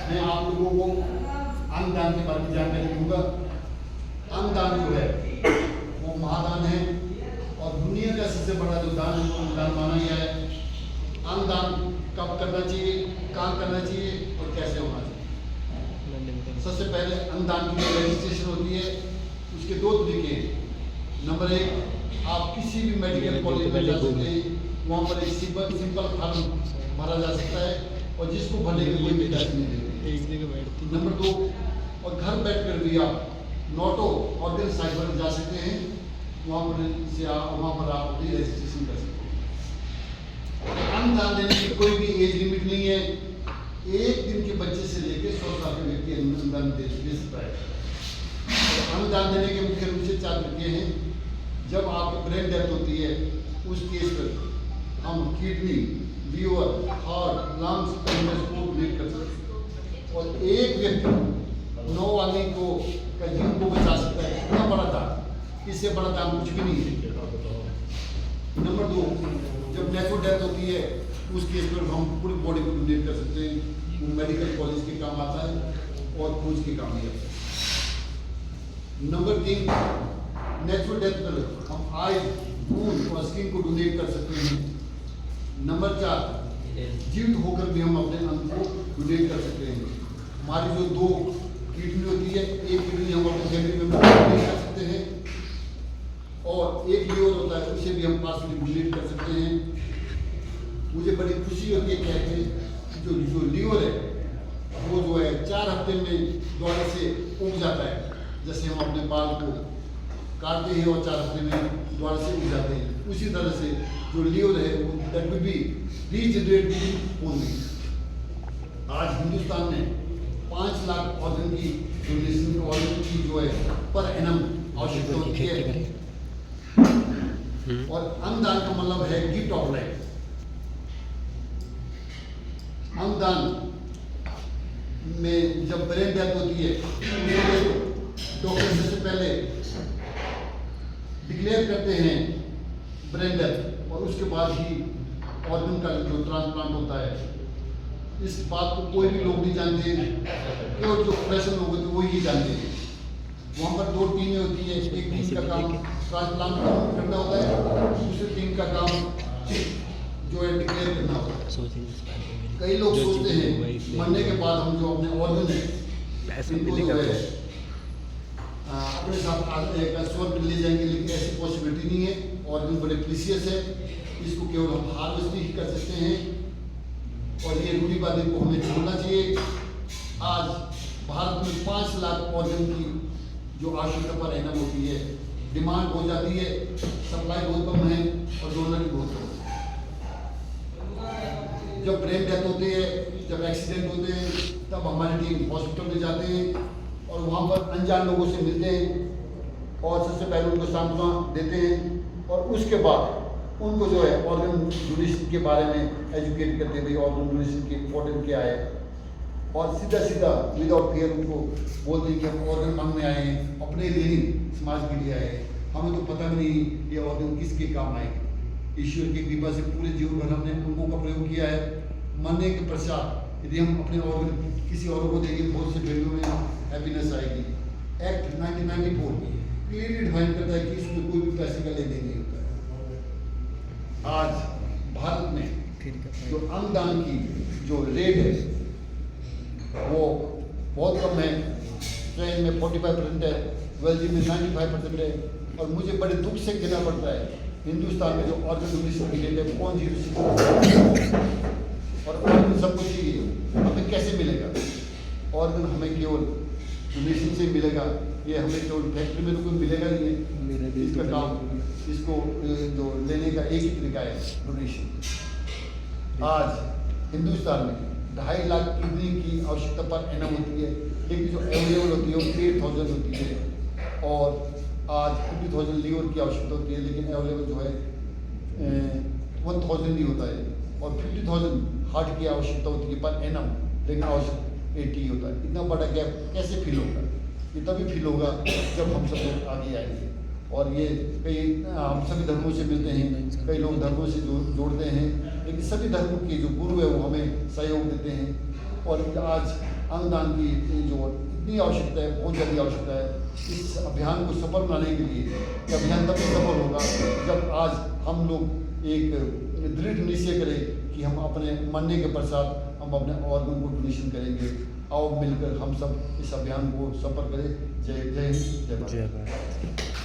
मैं आप लोगों को अंगदान के बारे में जानकारी दूंगा। अंगदान जो है वो महादान है और दुनिया का सबसे बड़ा जो दान है वो अंगदान माना गया है। अंगदान कब करना चाहिए, कहाँ करना चाहिए और कैसे होना चाहिए। सबसे पहले अंगदान की जो रजिस्ट्रेशन होती है उसके दो तरीके हैं। नंबर एक, आप किसी भी मेडिकल कॉलेज में जा सकते हैं, वहाँ पर एक सिंपल फॉर्म भरा जा सकता है और जिसको भरने के कोई भी पैसे नहीं देते। नंबर दो, और घर बैठकर भी आप नोटो ऑर्गन साइट पर जा सकते हैं, वहाँ पर आप अपनी रजिस्ट्रेशन कर सकते हैं। अंगदान देने की कोई भी एज लिमिट नहीं है। 1 दिन के बच्चे से लेकर 100 साल के व्यक्ति अंगदान दे सकता है। अंगदान देने के मुख्य रूप से 4 तरीके हैं। जब आपकी ब्रेन डेथ होती है उस केस पर हम किडनी, लीवर, हार्ट, लंग्स को डोनेट कर सकते हैं और एक व्यक्ति 9 आदमी को का जीवन को बचा सकता है। इतना बड़ा दान, इससे बड़ा दान कुछ भी नहीं है। नंबर 2, जब नेचुरल डेथ होती है उस केस पर हम पूरी बॉडी को डोनेट कर सकते हैं। वो मेडिकल कॉलेज के काम आता है और खोज के काम भी आता है। नंबर 3, नेचुरल डेथ पर हम आई, खून और स्किन को डोनेट कर सकते हैं। नंबर 4, जीवित होकर भी हम अपने अंग को डोनेट कर सकते हैं। हमारी जो 2 किडनी होती है, एक किडनी हम अपने फैमिली में डोनेट कर सकते हैं और एक लीवर होता है उसे भी हम पार्सली डोनेट कर सकते हैं। मुझे बड़ी खुशी होती है कह के जो लीवर है वो जो है 4 हफ्ते में द्वारा से उग जाता है। जैसे हम अपने बाल को काटते हैं और 4 हफ्ते में द्वारा से उग जाते हैं, उसी तरह से जो लीवर है वो that will be regenerated only. आज हिंदुस्तान ने 5 लाख ऑर्गन की डोनेशन ऑर्गन की जो है पर एनम आवश्यकता होती है और अंगदान का मतलब है गिफ्ट ऑफ लाइफ। अंगदान में जब ब्रेन डेथ होती है डॉक्टर सबसे पहले डिक्लेयर करते हैं ब्रेन डेथ और उसके बाद ही ऑर्गन का जो ट्रांसप्लांट होता है। इस बात को कोई भी लोग नहीं जानते, केवल जो प्रोफेशनल लोग होते हैं वही जानते हैं। वहाँ पर 2 टीमें होती है, एक टीम का काम ट्रांसप्लांट करना होता है, दूसरी टीम का काम जो है डिक्लेयर करना होता है। कई लोग सोचते हैं मरने के बाद हम जो अपने ऑर्गन है इनको जो है अपने साथ स्वर्ग ले जाएंगे, लेकिन ऐसी पॉसिबिलिटी नहीं है। ऑर्गन बड़े प्रीशियस है, इसको केवल हम हार्वेस्ट ही कर सकते हैं और ये रूढ़िवादी को हमें छोड़ना चाहिए। आज भारत में 5 लाख ऑर्गन की जो आवश्यकता पर एनम होती है, डिमांड हो जाती है, सप्लाई बहुत कम है और डोनर भी बहुत कम है। जब ब्रेन डेथ होते हैं, जब एक्सीडेंट होते हैं, तब हमारी टीम हॉस्पिटल में जाते हैं और वहाँ पर अनजान लोगों से मिलते हैं और सबसे पहले उनको सांत्वना देते हैं और उसके बाद उनको जो है ऑर्गन डोनेशन के बारे में एजुकेट करते हैं, भाई ऑर्गन डोनेशन की इम्पोर्टेंट क्या है और सीधा विदाउट फियर उनको बोलते हैं कि हम ऑर्गन मांगने आए हैं, अपने लिए नहीं समाज के लिए आए हैं। हमें तो पता भी नहीं ये ऑर्गन किसके काम आएंगे। ईश्वर की कृपा से पूरे जीवन भर हमने उनको का प्रयोग किया है। मरने के पश्चात यदि हम अपने ऑर्गन किसी और को देंगे, बहुत से वैल्यू में हैप्पीनेस आएगी। एक्ट 1994 क्लियरली डिफाइन करता है कि इसमें कोई भी पैसे का लेन देन नहीं होता है। आज भारत में जो अंगदान की जो रेट है वो बहुत कम है। ट्रेन में 45% है, वेल्जी में 95% है और मुझे बड़े दुख से कहना पड़ता है हिंदुस्तान में जो ऑर्गन डोनेशन की रेट है 0.06 और ऑर्गन सबको चाहिए, हमें कैसे मिलेगा? ऑर्गन हमें केवल डोनेशन से मिलेगा, ये हमें केवल फैक्ट्री में तो कोई मिलेगा नहीं है। इसका काम इसको जो लेने का एक ही तरीका है डोनेशन। आज हिंदुस्तान में 2.5 लाख किडनी की आवश्यकता पर एनम होती है, लेकिन जो अवेलेबल होती है वो 8,000 होती है और आज 50,000 लीवर की आवश्यकता होती है, लेकिन अवेलेबल जो है 1,000 नहीं होता है और 50,000 हार्ट की आवश्यकता होती है पर एनम, लेकिन आवश्यक 80 होता है। इतना बड़ा गैप कैसे फील होगा? ये तभी फील होगा जब हम सब लोग आगे आएंगे और ये कई हम सभी धर्मों से मिलते हैं, कई लोग धर्मों से जोड़ते हैं, लेकिन सभी धर्मों के जो गुरु है वो हमें सहयोग देते हैं और आज अंगदान की जो इतनी आवश्यकता है, बहुत ज़्यादा आवश्यकता है। इस अभियान को सफल बनाने के लिए ये अभियान तब सफल होगा जब आज हम लोग एक दृढ़ निश्चय करें कि हम अपने मरने के पश्चात हम अपने ऑर्गन को डोनेशन करेंगे। आओ मिलकर हम सब इस अभियान को सफल करें। जय हिंद, जय भारत।